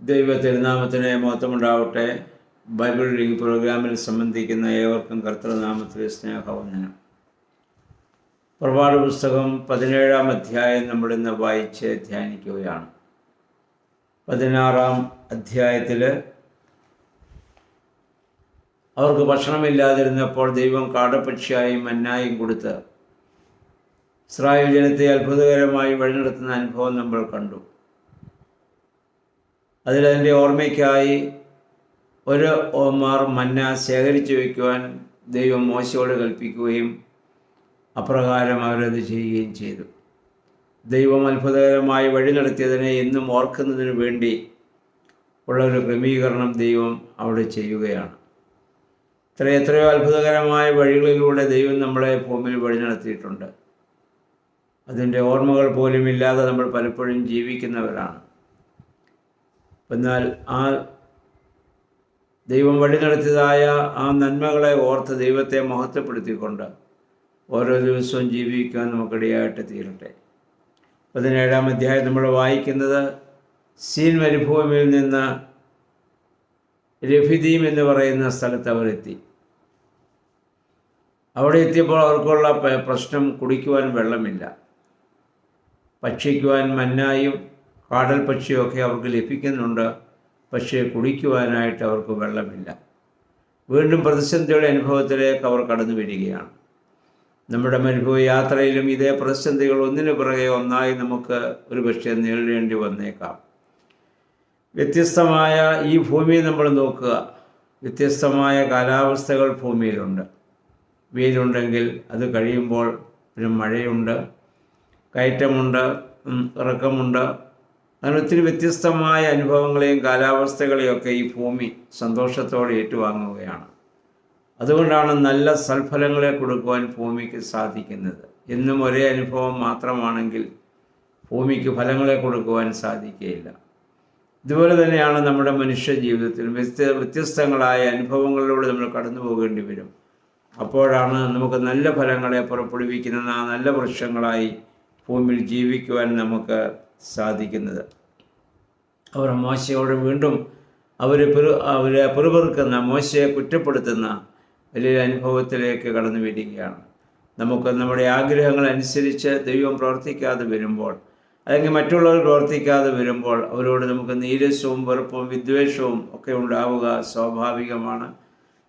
ദൈവ തിരുനാമത്തിന് മഹത്വമുണ്ടാവട്ടെ. Bible reading പ്രോഗ്രാമിൽ സംബന്ധിക്കുന്ന ഏവർക്കും കർത്തൃനാമത്തിലെ സ്നേഹവന്ദനം. പുറപ്പാട് പുസ്തകം 17-ാം അധ്യായം നമ്മളിന്ന് വായിച്ച് ധ്യാനിക്കുകയാണ്. 16-ാം അധ്യായത്തിൽ അവർക്ക് ഭക്ഷണമില്ലാതിരുന്നപ്പോൾ ദൈവം കാടപ്പക്ഷിയായും മന്നായും കൊടുത്ത് ഇസ്രായേൽ ജനത്തെ അത്ഭുതകരമായി വഴിനടത്തുന്ന അനുഭവം നമ്മൾ കണ്ടു. അതിൻ്റെ ഓർമ്മയ്ക്കായി ഒരു ഓമാർ മന്ന ശേഖരിച്ചു വയ്ക്കുവാൻ ദൈവം മോശയോട് കൽപ്പിക്കുകയും അപ്രകാരം അവരത് ചെയ്യുകയും ചെയ്തു. ദൈവം അത്ഭുതകരമായി വഴി നടത്തിയതിനെ എന്നും ഓർക്കുന്നതിന് വേണ്ടി ഉള്ളൊരു ക്രമീകരണം ദൈവം അവിടെ ചെയ്യുകയാണ്. എത്രയോ അത്ഭുതകരമായ വഴികളിലൂടെ ദൈവം നമ്മളെ ഭൂമിയിൽ വഴി നടത്തിയിട്ടുണ്ട്. അതിൻ്റെ ഓർമ്മകൾ പോലും ഇല്ലാതെ നമ്മൾ പലപ്പോഴും ജീവിക്കുന്നവരാണ്. എന്നാൽ ആ ദൈവം വഴി നടത്തിയതായ ആ നന്മകളെ ഓർത്ത് ദൈവത്തെ മഹത്വപ്പെടുത്തിക്കൊണ്ട് ഓരോ ദിവസവും ജീവിക്കാൻ നമുക്കിടയായിട്ട് തീരട്ടെ. 17-ാം അധ്യായം നമ്മൾ വായിക്കുന്നത് സീൻ മരുഭൂമിയിൽ നിന്ന് രഫിദീം എന്ന് പറയുന്ന സ്ഥലത്ത് അവരെത്തി. അവിടെ എത്തിയപ്പോൾ അവർക്കുള്ള പ്രശ്നം കുടിക്കുവാൻ വെള്ളമില്ല. ഭക്ഷിക്കുവാൻ മന്നായും കാടൽ പക്ഷിയൊക്കെ അവർക്ക് ലഭിക്കുന്നുണ്ട്, പക്ഷേ കുടിക്കുവാനായിട്ട് അവർക്ക് വെള്ളമില്ല. വീണ്ടും പ്രതിസന്ധിയുടെ അനുഭവത്തിലേക്ക് അവർ കടന്നു വരികയാണ്. നമ്മുടെ മരുഭൂമി യാത്രയിലും ഇതേ പ്രതിസന്ധികൾ ഒന്നിനു പുറകെ ഒന്നായി നമുക്ക് ഒരുപക്ഷെ നേരിടേണ്ടി വന്നേക്കാം. വ്യത്യസ്തമായ ഈ ഭൂമിയെ നമ്മൾ നോക്കുക. വ്യത്യസ്തമായ കാലാവസ്ഥകൾ ഭൂമിയിലുണ്ട്. വെയിലുണ്ടെങ്കിൽ അത് കഴിയുമ്പോൾ പിന്നെ മഴയുണ്ട്, കയറ്റമുണ്ട്, ഇറക്കമുണ്ട്. അങ്ങനെ ഒത്തിരി വ്യത്യസ്തമായ അനുഭവങ്ങളെയും കാലാവസ്ഥകളെയൊക്കെ ഈ ഭൂമി സന്തോഷത്തോടെ ഏറ്റുവാങ്ങുകയാണ്. അതുകൊണ്ടാണ് നല്ല സൽഫലങ്ങളെ കൊടുക്കുവാൻ ഭൂമിക്ക് സാധിക്കുന്നത്. എന്നും ഒരേ അനുഭവം മാത്രമാണെങ്കിൽ ഭൂമിക്ക് ഫലങ്ങളെ കൊടുക്കുവാൻ സാധിക്കുകയില്ല. ഇതുപോലെ തന്നെയാണ് നമ്മുടെ മനുഷ്യ ജീവിതത്തിൽ വ്യത്യസ്തങ്ങളായ അനുഭവങ്ങളിലൂടെ നമ്മൾ കടന്നു പോകേണ്ടി വരും. അപ്പോഴാണ് നമുക്ക് നല്ല ഫലങ്ങളെ പുറപ്പെടുവിക്കുന്ന ആ നല്ല വൃക്ഷങ്ങളായി ഭൂമിയിൽ ജീവിക്കുവാൻ നമുക്ക് സാധിക്കുന്നത്. അവർ മോശയോട് വീണ്ടും അവരെ പിറുപിറുക്കുന്ന, മോശയെ കുറ്റപ്പെടുത്തുന്ന വലിയൊരു അനുഭവത്തിലേക്ക് കടന്നു വരികയാണ്. നമുക്ക് നമ്മുടെ ആഗ്രഹങ്ങൾ അനുസരിച്ച് ദൈവം പ്രവർത്തിക്കാതെ വരുമ്പോൾ, അല്ലെങ്കിൽ മറ്റുള്ളവർ പ്രവർത്തിക്കാതെ വരുമ്പോൾ അവരോട് നമുക്ക് നീരസവും വെറുപ്പും വിദ്വേഷവും ഒക്കെ ഉണ്ടാവുക സ്വാഭാവികമാണ്.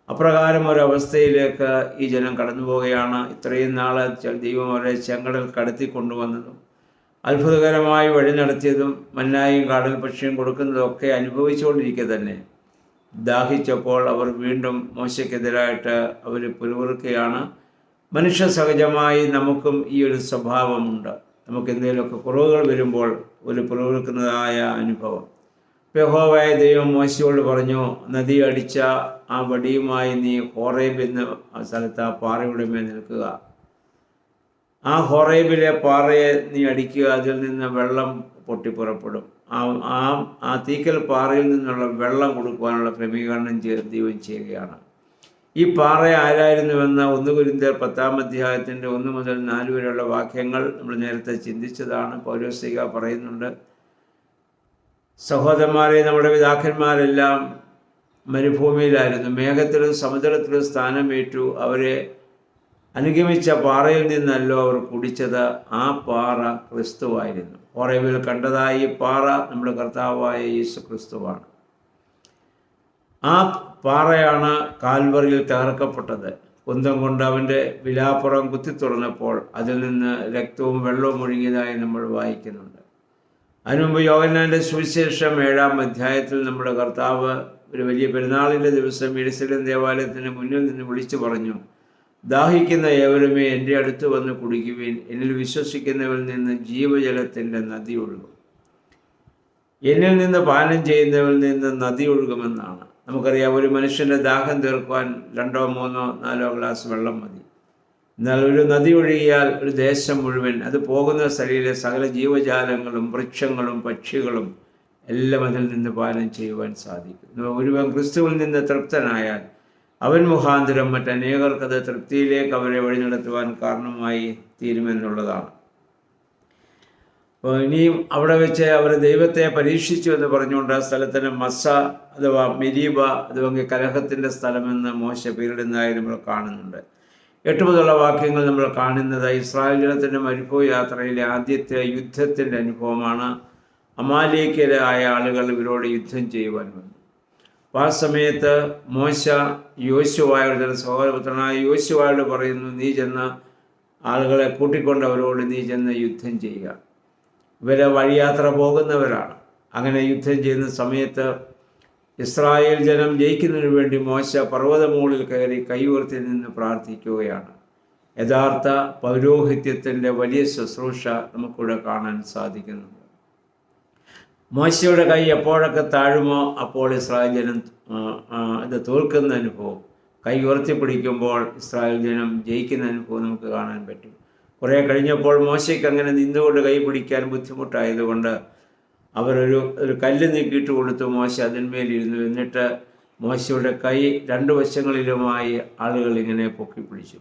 അപ്രകാരം ഒരവസ്ഥയിലേക്ക് ഈ ജനം കടന്നു പോവുകയാണ്. ഇത്രയും നാൾ ദൈവം അവരെ ചെങ്കടൽ കടത്തിക്കൊണ്ടുവന്നതും അത്ഭുതകരമായി വഴി നടത്തിയതും മന്നായും കാടൽ പക്ഷിയും കൊടുക്കുന്നതൊക്കെ അനുഭവിച്ചുകൊണ്ടിരിക്കെ തന്നെ ദാഹിച്ചപ്പോൾ അവർ വീണ്ടും മോശയ്ക്കെതിരായിട്ട് അവർ പിറുപിറുക്കുകയാണ്. മനുഷ്യ സഹജമായി നമുക്കും ഈ ഒരു സ്വഭാവമുണ്ട്. നമുക്ക് എന്തെങ്കിലുമൊക്കെ കുറവുകൾ വരുമ്പോൾ ഒരു പിറുപിറുക്കുന്നതായ അനുഭവം. യഹോവയായ ദൈവം മോശയോട് പറഞ്ഞു, നദി അടിച്ച ആ വടിയുമായി നീ ഹോറേബ് എന്ന സ്ഥലത്ത് ആ പാറയുടെ മേൽ നിൽക്കുക. ആ ഹോറേബിലെ പാറയെ നീ അടിക്കുക, അതിൽ നിന്ന് വെള്ളം പൊട്ടിപ്പുറപ്പെടും. ആ തീക്കൽ പാറയിൽ നിന്നുള്ള വെള്ളം കൊടുക്കുവാനുള്ള ക്രമീകരണം ദൈവം ചെയ്യുകയാണ്. ഈ പാറ ആരായിരുന്നുവെന്ന് 1 കൊരിന്ത്യർ 10-ാം അധ്യായത്തിൻ്റെ 1 മുതൽ 4 വരെയുള്ള വാക്യങ്ങൾ നമ്മൾ നേരത്തെ ചിന്തിച്ചതാണ്. പൗലോസ്ലീഹ പറയുന്നുണ്ട്, സഹോദരന്മാരെ, നമ്മുടെ പിതാക്കന്മാരെല്ലാം മരുഭൂമിയിലായിരുന്നു. മേഘത്തിലും സമുദ്രത്തിലും സ്ഥാനമേറ്റു. അവരെ അനുഗമിച്ച പാറയിൽ നിന്നല്ലോ അവർ കുടിച്ചത്. ആ പാറ ക്രിസ്തുവായിരുന്നു. ഹോറേബിൽ കണ്ടതായി ഈ പാറ നമ്മുടെ കർത്താവായ യേശു ക്രിസ്തുവാണ്. ആ പാറയാണ് കാൽവറിയിൽ തകർക്കപ്പെട്ടത്. കുന്തം കൊണ്ട് അവൻ്റെ വിലാപ്പുറം കുത്തിത്തുറന്നപ്പോൾ അതിൽ നിന്ന് രക്തവും വെള്ളവും ഒഴുകിയതായി നമ്മൾ വായിക്കുന്നുണ്ട്. അതിനുമുമ്പ് യോഹന്നാൻ്റെ സുവിശേഷം 7-ാം അധ്യായത്തിൽ നമ്മുടെ കർത്താവ് ഒരു വലിയ പെരുന്നാളിൻ്റെ ദിവസം യെരൂശലേം ദേവാലയത്തിന് മുന്നിൽ നിന്ന് വിളിച്ചു പറഞ്ഞു, ദാഹിക്കുന്ന ഏവരുമേ എൻ്റെ അടുത്ത് വന്ന് കുടിക്കുവിൻ. എന്നിൽ വിശ്വസിക്കുന്നവരിൽ നിന്ന് ജീവജലത്തിൻ്റെ നദി ഒഴുകും. എന്നിൽ നിന്ന് പാനം ചെയ്യുന്നവരിൽ നിന്ന് നദി ഒഴുകുമെന്നാണ്. നമുക്കറിയാം, ഒരു മനുഷ്യൻ്റെ ദാഹം തീർക്കുവാൻ 2, 3, 4 ഗ്ലാസ് വെള്ളം മതി. എന്നാൽ ഒരു നദി ഒഴുകിയാൽ ഒരു ദേശം മുഴുവൻ, അത് പോകുന്ന സ്ഥലയിലെ സകല ജീവജാലങ്ങളും വൃക്ഷങ്ങളും പക്ഷികളും എല്ലാം അതിൽ നിന്ന് പാനം ചെയ്യുവാൻ സാധിക്കും. ഒരുവൻ ക്രിസ്തുവിൽ നിന്ന് തൃപ്തനായാൽ അവൻ മുഖാന്തരം മറ്റനേകർക്കത് തൃപ്തിയിലേക്ക് അവരെ വഴി നടത്തുവാൻ കാരണമായി തീരുമെന്നുള്ളതാണ്. അപ്പോൾ ഇനിയും അവിടെ വെച്ച് അവർ ദൈവത്തെ പരീക്ഷിച്ചു എന്ന് പറഞ്ഞുകൊണ്ട് ആ സ്ഥലത്തിന് മസ്സ അഥവാ മെരീബ അഥവാ കലഹത്തിൻ്റെ സ്ഥലമെന്ന് മോശ പേരിടുന്നതായി നമ്മൾ കാണുന്നുണ്ട്. 8 മുതലുള്ള വാക്യങ്ങൾ നമ്മൾ കാണുന്നത് ഇസ്രായേൽ ജനത്തിൻ്റെ മരുഭൂ യാത്രയിലെ ആദ്യത്തെ യുദ്ധത്തിൻ്റെ അനുഭവമാണ്. അമാലേക്യരായ ആളുകൾ ഇവരോട് യുദ്ധം ചെയ്യുവാൻ വന്നു. അപ്പോൾ ആ സമയത്ത് മോശ യോശുവയുടെ സഹോദരപുത്രനായ യോശുവയോട് പറയുന്നു, നീ ചെന്ന് ആളുകളെ കൂട്ടിക്കൊണ്ട് അവരോട് നീ ചെന്ന് യുദ്ധം ചെയ്യുക. ഇവരെ വഴിയാത്ര പോകുന്നവരാണ്. അങ്ങനെ യുദ്ധം ചെയ്യുന്ന സമയത്ത് ഇസ്രായേൽ ജനം ജയിക്കുന്നതിന് വേണ്ടി മോശ പർവ്വതമുകളിൽ കയറി കൈ ഉയർത്തി നിന്ന് പ്രാർത്ഥിക്കുകയാണ്. യഥാർത്ഥ പൗരോഹിത്യത്തിൻ്റെ വലിയ ശുശ്രൂഷ നമുക്കിവിടെ കാണാൻ സാധിക്കുന്നുണ്ട്. മോശയുടെ കൈ എപ്പോഴൊക്കെ താഴുമോ അപ്പോൾ ഇസ്രായേൽ ജനം ഇത് തോൽക്കുന്ന അനുഭവം, കൈ ഉയർത്തിപ്പിടിക്കുമ്പോൾ ഇസ്രായേൽ ജനം ജയിക്കുന്ന അനുഭവം നമുക്ക് കാണാൻ പറ്റും. കുറേ കഴിഞ്ഞപ്പോൾ മോശയ്ക്ക് അങ്ങനെ നിന്നുകൊണ്ട് കൈ പിടിക്കാൻ ബുദ്ധിമുട്ടായതുകൊണ്ട് ഒരു കല്ല് നീക്കിയിട്ട് കൊടുത്തു. മോശ അതിന്മേലിരുന്നു. എന്നിട്ട് മോശയുടെ കൈ 2 വശങ്ങളിലുമായി ആളുകൾ ഇങ്ങനെ പൊക്കി പിടിച്ചു.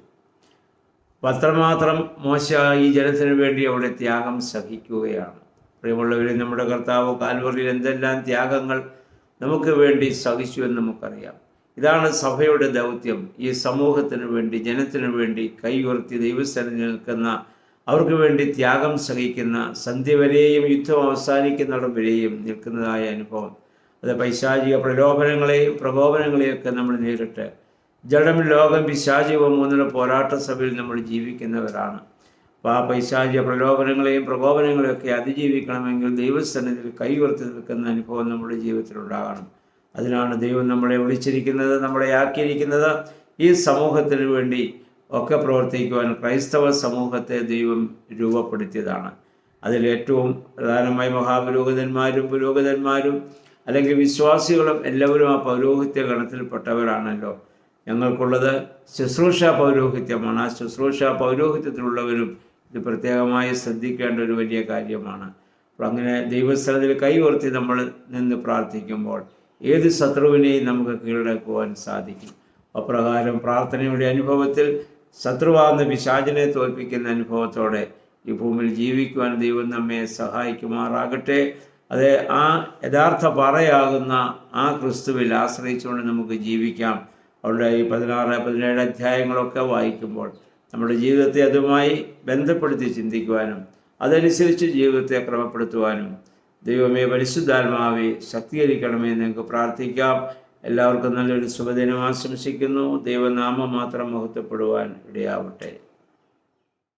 അത്രമാത്രം മോശ ഈ ജനത്തിന് വേണ്ടി അവിടെ ത്യാഗം സഹിക്കുകയാണ്. പ്രിയമുള്ളവരെ, നമ്മുടെ കർത്താവ് കാൽവറിയിൽ എന്തെല്ലാം ത്യാഗങ്ങൾ നമുക്ക് വേണ്ടി സഹിച്ചു എന്ന് നമുക്കറിയാം. ഇതാണ് സഭയുടെ ദൗത്യം. ഈ സമൂഹത്തിന് വേണ്ടി, ജനത്തിനു വേണ്ടി കൈ ഉയർത്തി ദൈവസന്നിധിയിൽ നിൽക്കുന്ന, അവർക്ക് വേണ്ടി ത്യാഗം സഹിക്കുന്ന, സന്ധ്യ വരെയും യുദ്ധം അവസാനിക്കുന്നിടം വരെയും നിൽക്കുന്നതായ അനുഭവം. അത് പൈശാചിക പ്രകോപനങ്ങളെയൊക്കെ നമ്മൾ നേരിട്ട് ജഡം, ലോകം, പിശാചികവും മൂന്നിലെ പോരാട്ട സഭയിൽ നമ്മൾ ജീവിക്കുന്നവരാണ്. അപ്പോൾ ആ പൈശാചിക പ്രകോപനങ്ങളെയൊക്കെ അതിജീവിക്കണമെങ്കിൽ ദൈവസന്നിധിയിൽ കൈ ഉയർത്തി നിൽക്കുന്ന അനുഭവം നമ്മുടെ ജീവിതത്തിലുണ്ടാകണം. അതിനാണ് ദൈവം നമ്മളെ വിളിച്ചിരിക്കുന്നത്, നമ്മളെ ആക്കിയിരിക്കുന്നത്. ഈ സമൂഹത്തിന് വേണ്ടി ഒക്കെ പ്രവർത്തിക്കുവാൻ ക്രൈസ്തവ സമൂഹത്തെ ദൈവം രൂപപ്പെടുത്തിയതാണ്. അതിലേറ്റവും പ്രധാനമായി പുരോഹിതന്മാരും അല്ലെങ്കിൽ വിശ്വാസികളും എല്ലാവരും ആ പൗരോഹിത്യ ഗണത്തിൽപ്പെട്ടവരാണല്ലോ. ഞങ്ങൾക്കുള്ളത് ശുശ്രൂഷ പൗരോഹിത്യമാണ്. ആ ശുശ്രൂഷ പൗരോഹിത്യത്തിലുള്ളവരും ഇത് പ്രത്യേകമായി ശ്രദ്ധിക്കേണ്ട ഒരു വലിയ കാര്യമാണ്. അപ്പോൾ അങ്ങനെ ദൈവസ്ഥലത്തിൽ കൈ ഉയർത്തി നമ്മൾ നിന്ന് പ്രാർത്ഥിക്കുമ്പോൾ ഏത് ശത്രുവിനെയും നമുക്ക് കീഴടക്കുവാൻ സാധിക്കും. അപ്രകാരം പ്രാർത്ഥനയുടെ അനുഭവത്തിൽ ശത്രുവാകുന്ന പിശാചിനെ തോൽപ്പിക്കുന്ന അനുഭവത്തോടെ ഈ ഭൂമിയിൽ ജീവിക്കുവാൻ ദൈവം നമ്മെ സഹായിക്കുമാറാകട്ടെ. അത് ആ യഥാർത്ഥ പാറയാകുന്ന ആ ക്രിസ്തുവിൽ ആശ്രയിച്ചുകൊണ്ട് നമുക്ക് ജീവിക്കാം. അവരുടെ ഈ 16, 17 അധ്യായങ്ങളൊക്കെ വായിക്കുമ്പോൾ നമ്മുടെ ജീവിതത്തെ അതുമായി ബന്ധപ്പെടുത്തി ചിന്തിക്കുവാനും അതനുസരിച്ച് ജീവിതത്തെ ക്രമപ്പെടുത്തുവാനും ദൈവമേ, പരിശുദ്ധാത്മാവെ ശക്തീകരിക്കണമേ എന്ന് ഞങ്ങൾക്ക് പ്രാർത്ഥിക്കാം. എല്ലാവർക്കും നല്ലൊരു ശുഭദിനം ആശംസിക്കുന്നു. ദൈവനാമം മാത്രം മഹത്വപ്പെടുവാൻ ഇടയാവട്ടെ.